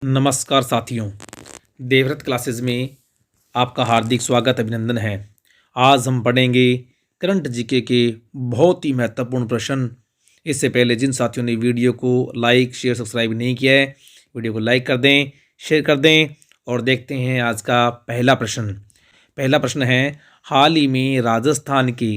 नमस्कार साथियों, देवव्रत क्लासेस में आपका हार्दिक स्वागत अभिनंदन है। आज हम पढ़ेंगे करंट जीके के बहुत ही महत्वपूर्ण प्रश्न। इससे पहले जिन साथियों ने वीडियो को लाइक शेयर सब्सक्राइब नहीं किया है, वीडियो को लाइक कर दें, शेयर कर दें और देखते हैं आज का पहला प्रश्न। पहला प्रश्न है, हाल ही में राजस्थान के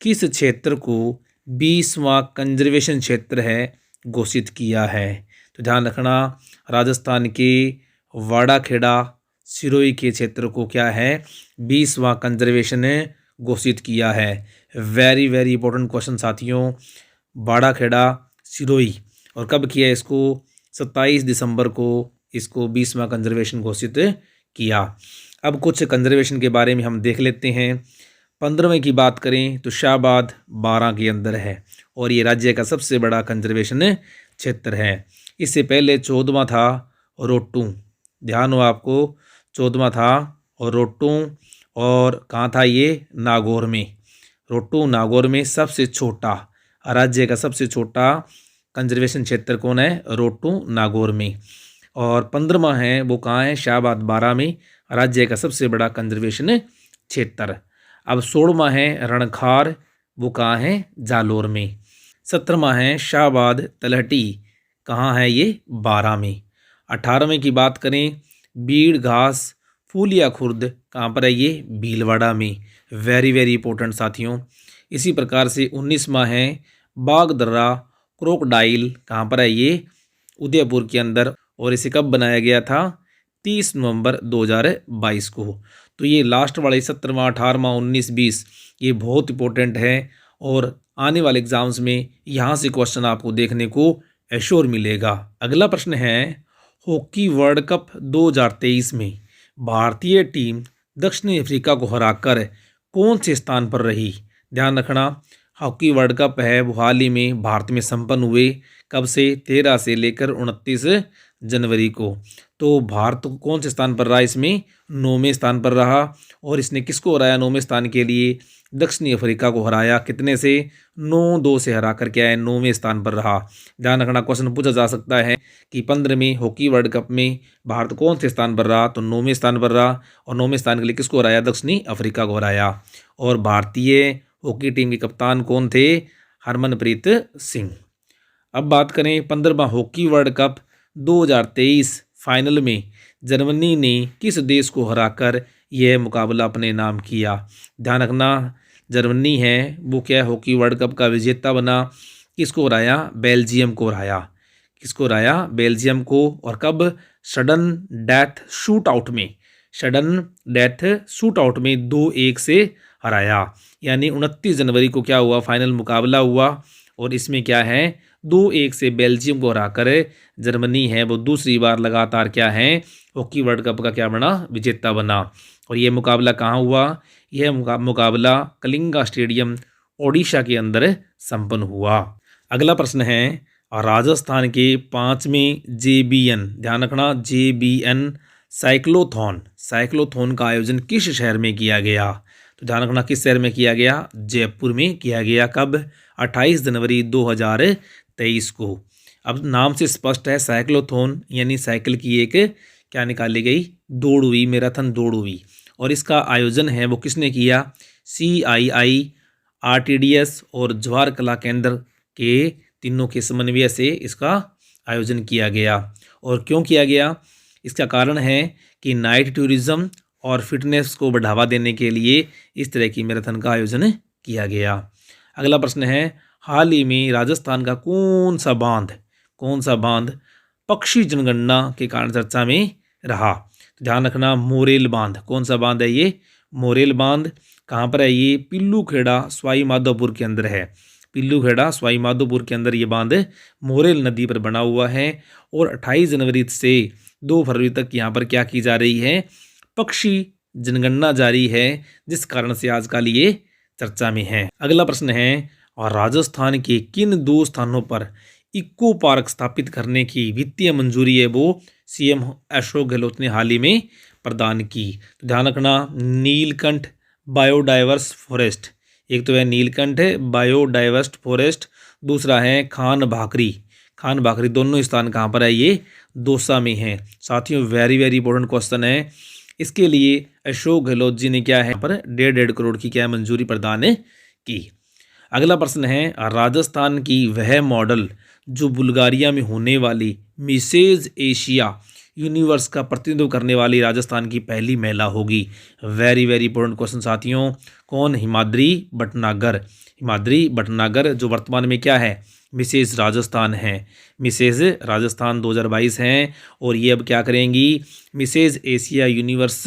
किस क्षेत्र को 20वां कंजर्वेशन क्षेत्र है घोषित किया है? तो ध्यान रखना, राजस्थान के वाड़ाखेड़ा सिरोही के क्षेत्र को क्या है 20वां कंजर्वेशन ने घोषित किया है। वेरी वेरी इंपॉर्टेंट क्वेश्चन साथियों। वाड़ाखेड़ा सिरोही और कब किया इसको? 27 दिसंबर को इसको 20वां कंजर्वेशन घोषित किया। अब कुछ कंजर्वेशन के बारे में हम देख लेते हैं। 15वें की बात करें तो शाहबाद 12 के अंदर है और ये राज्य का सबसे बड़ा कंजर्वेशन क्षेत्र है। इससे पहले 14वां था रोटू, ध्यान हो आपको, 14वां था और रोटू, और कहाँ था ये? नागौर में। रोटू नागौर में सबसे छोटा राज्य का सबसे छोटा कंजर्वेशन क्षेत्र कौन है? रोटू नागौर में। और 15वां है वो कहाँ है? शाहबाद 12 में, राज्य का सबसे बड़ा कंजर्वेशन क्षेत्र। अब 16वां है रणखार, वो कहाँ है? जालोर में। 17वां है शाहबाद तलहटी, कहाँ है ये? 12 में। 18वें की बात करें बीड़ घास फूलिया खुर्द, कहाँ पर है ये? भीलवाड़ा में। वेरी वेरी इंपॉर्टेंट साथियों। इसी प्रकार से 19वां है बागदर्रा क्रोकोडाइल, कहाँ पर है ये? उदयपुर के अंदर, और इसे कब बनाया गया था? 30 नवंबर 2022 को। तो ये लास्ट वाले 17वां 18वां 19 20 ये बहुत इंपॉर्टेंट है और आने वाले एग्जाम्स में यहाँ से क्वेश्चन आपको देखने को एश्योर मिलेगा। अगला प्रश्न है, हॉकी वर्ल्ड कप 2023 में भारतीय टीम दक्षिण अफ्रीका को हराकर कौन से स्थान पर रही? ध्यान रखना, हॉकी वर्ल्ड कप है वो हाल ही में भारत में संपन्न हुए। कब से? 13 से लेकर 29 जनवरी को। तो भारत कौन से स्थान पर रहा? इसमें 9वें स्थान पर रहा। और इसने किसको हराया 9वें स्थान के लिए? दक्षिणी अफ्रीका को हराया। कितने से? 9-2 से हरा कर क्या है 9वें स्थान पर रहा। ध्यान रखना, क्वेश्चन पूछा जा सकता है कि 15वीं हॉकी वर्ल्ड कप में भारत कौन से स्थान पर रहा? तो 9वें स्थान पर रहा। और 9वें स्थान के लिए किसको हराया? दक्षिणी अफ्रीका को हराया। और भारतीय हॉकी टीम के कप्तान कौन थे? हरमनप्रीत सिंह। अब बात करें 15वां हॉकी वर्ल्ड कप 2023 फाइनल में जर्मनी ने किस देश को हराकर यह मुकाबला अपने नाम किया? ध्यान रखना, जर्मनी है वो क्या हॉकी वर्ल्ड कप का विजेता बना। किसको हराया? बेल्जियम को हराया। किसको हराया? बेल्जियम को। और कब? सडन डेथ शूट आउट में। सडन डेथ शूट आउट में 2-1 से हराया। यानी 29 जनवरी को क्या हुआ? फाइनल मुकाबला हुआ और इसमें क्या है 2-1 से बेल्जियम को हराकर जर्मनी है वो दूसरी बार लगातार क्या है हॉकी वर्ल्ड कप का क्या बना? विजेता बना। और ये मुकाबला कहाँ हुआ? यह मुकाबला कलिंगा स्टेडियम ओडिशा के अंदर संपन्न हुआ। अगला प्रश्न है, राजस्थान के 5वें JBN, ध्यान रखना JBN साइक्लोथॉन का आयोजन किस शहर में किया गया? तो ध्यान रखना किस शहर में किया गया? जयपुर में किया गया। कब? 28 जनवरी 2023 को। अब नाम से स्पष्ट है, साइक्लोथॉन यानी साइकिल की एक क्या निकाली गई? दौड़ हुई, मैराथन दौड़ हुई। और इसका आयोजन है वो किसने किया? CII, RTDS और जवाहर कला केंद्र के तीनों के समन्वय से इसका आयोजन किया गया। और क्यों किया गया? इसका कारण है कि नाइट टूरिज्म और फिटनेस को बढ़ावा देने के लिए इस तरह की मैराथन का आयोजन किया गया। अगला प्रश्न है, हाल ही में राजस्थान का कौन सा बांध पक्षी जनगणना के कारण चर्चा में रहा? तो ध्यान रखना मोरेल बांध। कौन सा बांध है ये? मोरेल बांध। कहाँ पर है ये? पिल्लू खेड़ा सवाई माधोपुर के अंदर है। पिल्लू खेड़ा सवाई माधोपुर के अंदर ये बांध मोरेल नदी पर बना हुआ है। और 28 जनवरी से 2 फरवरी तक यहाँ पर क्या की जा रही है? पक्षी जनगणना जारी है, जिस कारण से आजकल ये चर्चा में है। अगला प्रश्न है, और राजस्थान के किन 2 स्थानों पर इको पार्क स्थापित करने की वित्तीय मंजूरी है वो CM अशोक गहलोत ने हाल ही में प्रदान की? तो ध्यान रखना नीलकंठ बायोडाइवर्स फॉरेस्ट, एक तो है नीलकंठ बायोडाइवर्स फॉरेस्ट, दूसरा है खान भाकरी। दोनों स्थान कहाँ पर है? ये दौसा में है। साथियों वेरी वेरी इंपॉर्टेंट क्वेश्चन है। इसके लिए अशोक गहलोत जी ने क्या है यहाँ पर 1.5 करोड़ की क्या मंजूरी प्रदान की। अगला प्रश्न है राजस्थान की वह मॉडल जो बुल्गारिया में होने वाली मिसेज एशिया यूनिवर्स का प्रतिनिधित्व करने वाली राजस्थान की पहली महिला होगी। वेरी वेरी इंपॉर्टेंट क्वेश्चन साथियों। कौन? हिमाद्री भटनागर। हिमाद्री भटनागर जो वर्तमान में क्या है? मिसेज राजस्थान है। मिसेज राजस्थान 2022 हैं और ये अब क्या करेंगी? मिसेज एशिया यूनिवर्स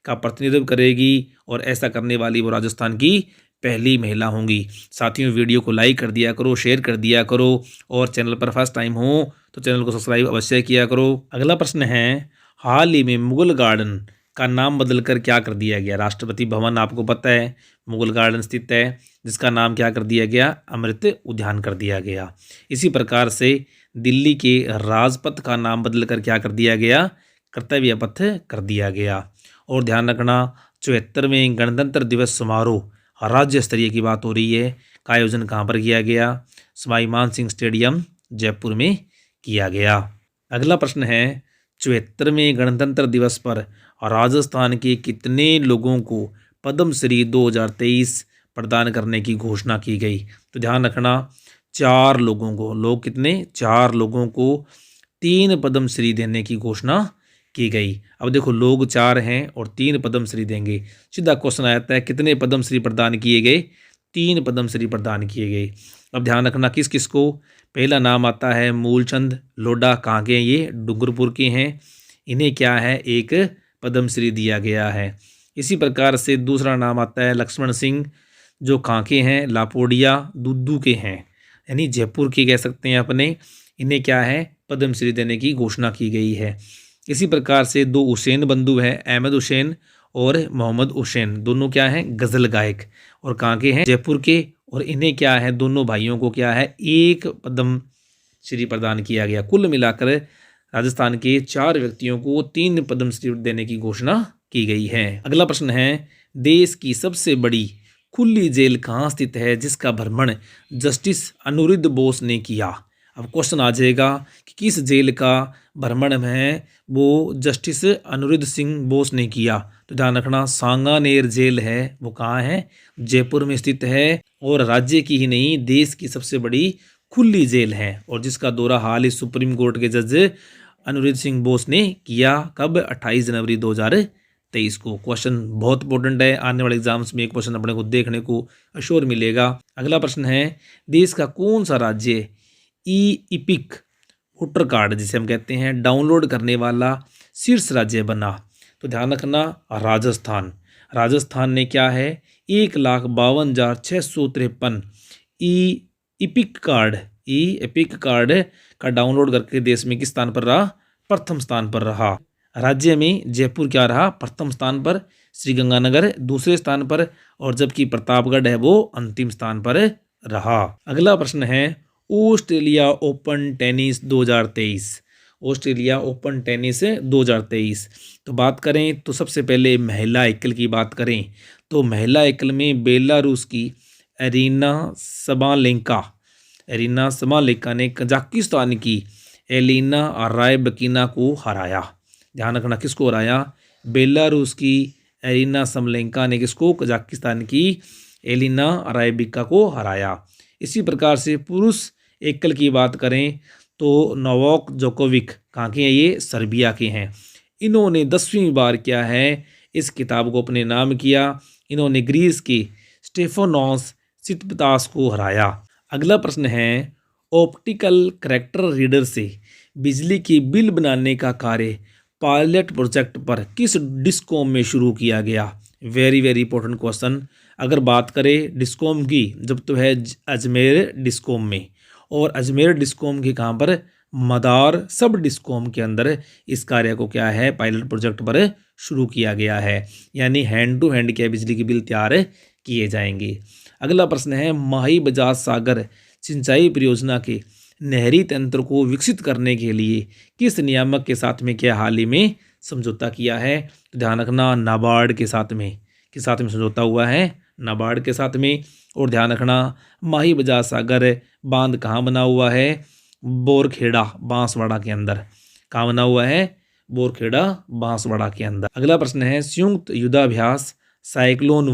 का प्रतिनिधित्व करेगी और ऐसा करने वाली वो राजस्थान की पहली महिला होंगी। साथियों वीडियो को लाइक कर दिया करो, शेयर कर दिया करो और चैनल पर फर्स्ट टाइम हो तो चैनल को सब्सक्राइब अवश्य किया करो। अगला प्रश्न है हाल ही में मुगल गार्डन का नाम बदलकर क्या कर दिया गया? राष्ट्रपति भवन आपको पता है मुगल गार्डन स्थित है, जिसका नाम क्या कर दिया गया? अमृत उद्यान कर दिया गया। इसी प्रकार से दिल्ली के राजपथ का नाम बदलकर क्या कर दिया गया? कर्तव्य पथ कर दिया गया। और ध्यान रखना 74वें गणतंत्र दिवस समारोह राज्य स्तरीय की बात हो रही है, का आयोजन कहाँ पर किया गया? सवाई मान सिंह स्टेडियम जयपुर में किया गया। अगला प्रश्न है 74वें गणतंत्र दिवस पर राजस्थान के कितने लोगों को पद्मश्री 2023 प्रदान करने की घोषणा की गई? तो ध्यान रखना 4 लोगों को, लोग कितने? 4 लोगों को 3 पद्मश्री देने की घोषणा की गई। अब देखो लोग 4 हैं और 3 पद्मश्री देंगे, सीधा क्वेश्चन आता है कितने पद्मश्री प्रदान किए गए? 3 पद्मश्री प्रदान किए गए। अब ध्यान रखना किस किस को। पहला नाम आता है मूलचंद लोढ़ा, कहाँ के? ये डूंगरपुर के हैं। इन्हें क्या है? एक पद्मश्री दिया गया है। इसी प्रकार से दूसरा नाम आता है लक्ष्मण सिंह, जो कहाँ के हैं? लापोडिया दुद्दू के हैं, यानी जयपुर के कह सकते हैं अपने। इन्हें क्या है? पद्मश्री देने की घोषणा की गई है। इसी प्रकार से 2 हुसैन बंधु हैं, अहमद हुसैन और मोहम्मद हुसैन, दोनों क्या हैं? गज़ल गायक और कहाँ के हैं? जयपुर के। और इन्हें क्या है? दोनों भाइयों को क्या है? एक पद्मश्री प्रदान किया गया। कुल मिलाकर राजस्थान के 4 व्यक्तियों को 3 पद्मश्री देने की घोषणा की गई है। अगला प्रश्न है देश की सबसे बड़ी खुली जेल कहाँ स्थित है जिसका भ्रमण जस्टिस अनिरुद्ध बोस ने किया? अब क्वेश्चन आ जाएगा कि किस जेल का भ्रमण है वो जस्टिस अनिरुद्ध सिंह बोस ने किया? तो ध्यान रखना सांगानेर जेल है, वो कहाँ है? जयपुर में स्थित है और राज्य की ही नहीं देश की सबसे बड़ी खुली जेल है और जिसका दौरा हाल ही सुप्रीम कोर्ट के जज अनिरुद्ध सिंह बोस ने किया। कब? 28 जनवरी 2023 को। क्वेश्चन बहुत इंपॉर्टेंट है, आने वाले एग्जाम्स में एक क्वेश्चन अपने को देखने को अश्योर मिलेगा। अगला प्रश्न है देश का कौन सा राज्य ई इपिक वोटर कार्ड जिसे हम कहते हैं डाउनलोड करने वाला शीर्ष राज्य बना? तो ध्यान रखना राजस्थान। राजस्थान ने क्या है? 1,52,653 ई इपिक कार्ड का डाउनलोड करके देश में किस स्थान पर रहा? प्रथम स्थान पर रहा। राज्य में जयपुर क्या रहा? प्रथम स्थान पर, श्रीगंगानगर दूसरे स्थान पर और जबकि प्रतापगढ़ है वो अंतिम स्थान पर रहा। अगला प्रश्न है Australia open tennis 2023। Australia open tennis 2023 तो बात करें तो सबसे पहले महिला एकल की बात करें तो महिला एकल में बेलारूस की एरिना सबालेंका ने कजाकिस्तान की एलिना रायबकीना को हराया। ध्यान रखना किसको हराया? बेलारूस की एरिना सबलेंका ने किसको? कजाकिस्तान की एलिना रायबिका को हराया। इसी प्रकार से पुरुष एकल की बात करें तो नोवाक जोकोविक कहाँ के हैं? ये सर्बिया के हैं। इन्होंने 10वीं बार क्या है इस किताब को अपने नाम किया। इन्होंने ग्रीस के स्टेफानोस सिटपतास को हराया। अगला प्रश्न है ऑप्टिकल कैरेक्टर रीडर से बिजली की बिल बनाने का कार्य पायलट प्रोजेक्ट पर किस डिस्कॉम में शुरू किया गया? Very very important question. अगर बात करें डिस्कॉम की जब तो है अजमेर डिस्कॉम में और अजमेर डिस्कॉम के कहाँ पर? मदार सब डिस्कॉम के अंदर इस कार्य को क्या है? पायलट प्रोजेक्ट पर शुरू किया गया है, यानी हैंड टू हैंड क्या बिजली के बिल तैयार किए जाएंगे। अगला प्रश्न है माही बजाज सागर सिंचाई परियोजना के नहरी तंत्र को विकसित करने के लिए किस नियामक के साथ में क्या हाल ही में समझौता किया है? तो ध्यान रखना नाबार्ड के साथ में समझौता हुआ है, नाबार्ड के साथ में। और ध्यान रखना माही बजाज सागर बांध कहाँ बना हुआ है? बोरखेड़ा बांसवाड़ा के अंदर। कहाँ बना हुआ है? बोरखेड़ा बांसवाड़ा के अंदर। अगला प्रश्न है संयुक्त युद्धाभ्यास साइक्लोन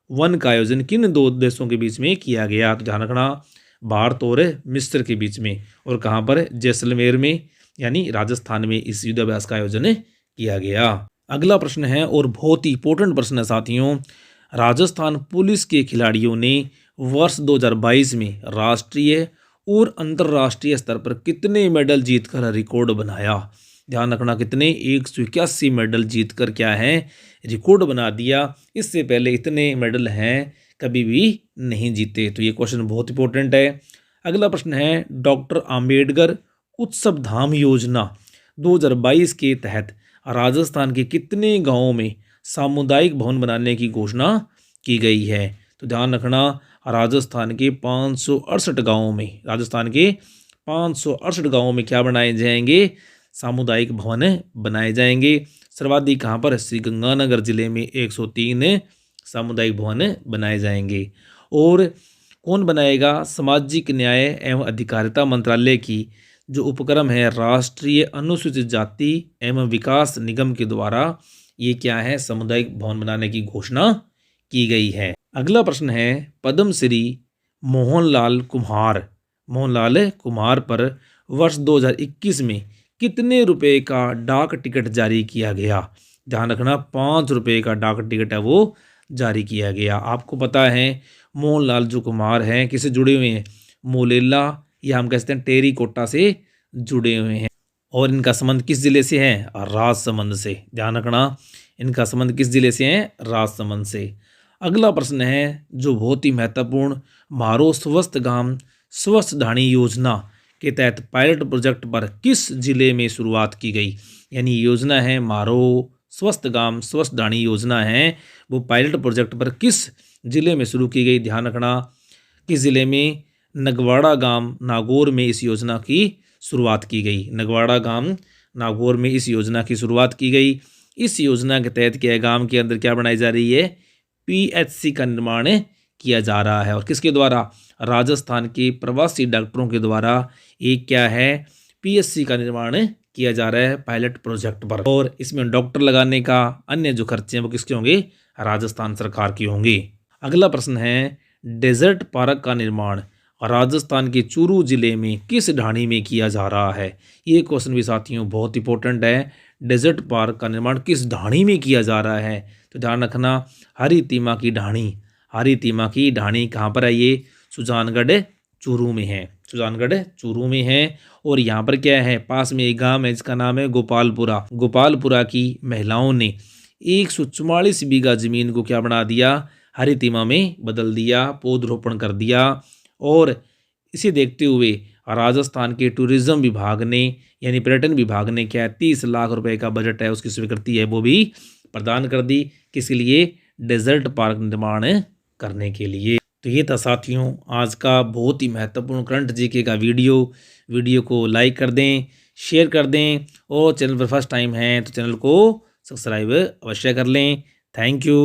वन का आयोजन किन दो देशों के बीच में किया गया? तो ध्यान रखना, भारत और मिस्र के बीच में। और कहाँ पर? जैसलमेर में, यानी राजस्थान में इस युद्धाभ्यास का आयोजन किया गया। अगला प्रश्न है और बहुत ही इंपॉर्टेंट प्रश्न है साथियों, राजस्थान पुलिस के खिलाड़ियों ने वर्ष 2022 में राष्ट्रीय और अंतर्राष्ट्रीय स्तर पर कितने मेडल जीतकर रिकॉर्ड बनाया? ध्यान रखना, कितने? 181 मेडल जीतकर क्या है? रिकॉर्ड बना दिया। इससे पहले इतने मेडल हैं कभी भी नहीं जीते। तो ये क्वेश्चन बहुत इंपॉर्टेंट है। अगला प्रश्न है डॉक्टर आम्बेडकर उत्सव धाम योजना 2022 के तहत राजस्थान के कितने गांवों में सामुदायिक भवन बनाने की घोषणा की गई है? तो ध्यान रखना, राजस्थान के 568 गांवों में, राजस्थान के 568 गांवों में क्या बनाए जाएंगे? सामुदायिक भवन बनाए जाएंगे। सर्वाधिक कहाँ पर? श्री गंगानगर जिले में 103 सामुदायिक भवन बनाए जाएंगे। और कौन बनाएगा? सामाजिक न्याय एवं अधिकारिता मंत्रालय की जो उपक्रम है राष्ट्रीय अनुसूचित जाति एवं विकास निगम के द्वारा ये क्या है? सामुदायिक भवन बनाने की घोषणा की गई है। अगला प्रश्न है पद्मश्री मोहनलाल कुम्हार पर वर्ष 2021 में कितने रुपए का डाक टिकट जारी किया गया? ध्यान रखना, 5 रुपए का डाक टिकट है वो जारी किया गया। आपको पता है मोहनलाल जो कुमार हैं किससे जुड़े हुए हैं? मोलेला या हम कहते हैं टेरीकोटा से जुड़े हुए हैं। और इनका संबंध किस जिले से है? राजसमंद से। ध्यान रखना, इनका संबंध किस जिले से है? राजसमंद से। अगला प्रश्न है जो बहुत ही महत्वपूर्ण, मारो स्वस्थ गांव स्वस्थ ढाणी योजना के तहत पायलट प्रोजेक्ट पर किस जिले में शुरुआत की गई? यानी योजना है मारो स्वस्थ गांव स्वस्थ ढाणी योजना है, वो पायलट प्रोजेक्ट पर किस जिले में शुरू की गई? ध्यान रखना, किस जिले में? नगवाड़ा गांव नागौर में इस योजना की शुरुआत की गई। नगवाड़ा गांव नागौर में इस योजना की शुरुआत की गई। इस योजना के तहत क्या है? गांव के अंदर क्या बनाई जा रही है? पीएचसी का निर्माण किया जा रहा है। और किसके द्वारा? राजस्थान के प्रवासी डॉक्टरों के द्वारा एक क्या है? पीएचसी का निर्माण किया जा रहा है पायलट प्रोजेक्ट पर। और इसमें डॉक्टर लगाने का अन्य जो खर्चे हैं वो किसके होंगे? राजस्थान सरकार के होंगे। अगला प्रश्न है डेजर्ट पार्क का निर्माण राजस्थान के चूरू जिले में किस ढाणी में किया जा रहा है? ये क्वेश्चन भी साथियों बहुत इंपॉर्टेंट है। डेजर्ट पार्क का निर्माण किस ढाणी में किया जा रहा है? तो ध्यान रखना, हरितिमा की ढाणी। हरितिमा की ढाणी कहाँ पर है? ये सुजानगढ़ चूरू में है। सुजानगढ़ चूरू में है। और यहाँ पर क्या है? पास में एक गांव है जिसका नाम है गोपालपुरा। गोपालपुरा की महिलाओं ने 144 बीघा जमीन को क्या बना दिया? हरितिमा में बदल दिया, पौधरोपण कर दिया। और इसे देखते हुए राजस्थान के टूरिज्म विभाग ने यानी पर्यटन विभाग ने क्या 30 लाख रुपए का बजट है उसकी स्वीकृति है वो भी प्रदान कर दी। किस लिए? डेजर्ट पार्क निर्माण करने के लिए। तो ये था साथियों आज का बहुत ही महत्वपूर्ण करंट जीके का वीडियो को लाइक कर दें, शेयर कर दें और चैनल पर फर्स्ट टाइम है तो चैनल को सब्सक्राइब अवश्य कर लें। Thank you.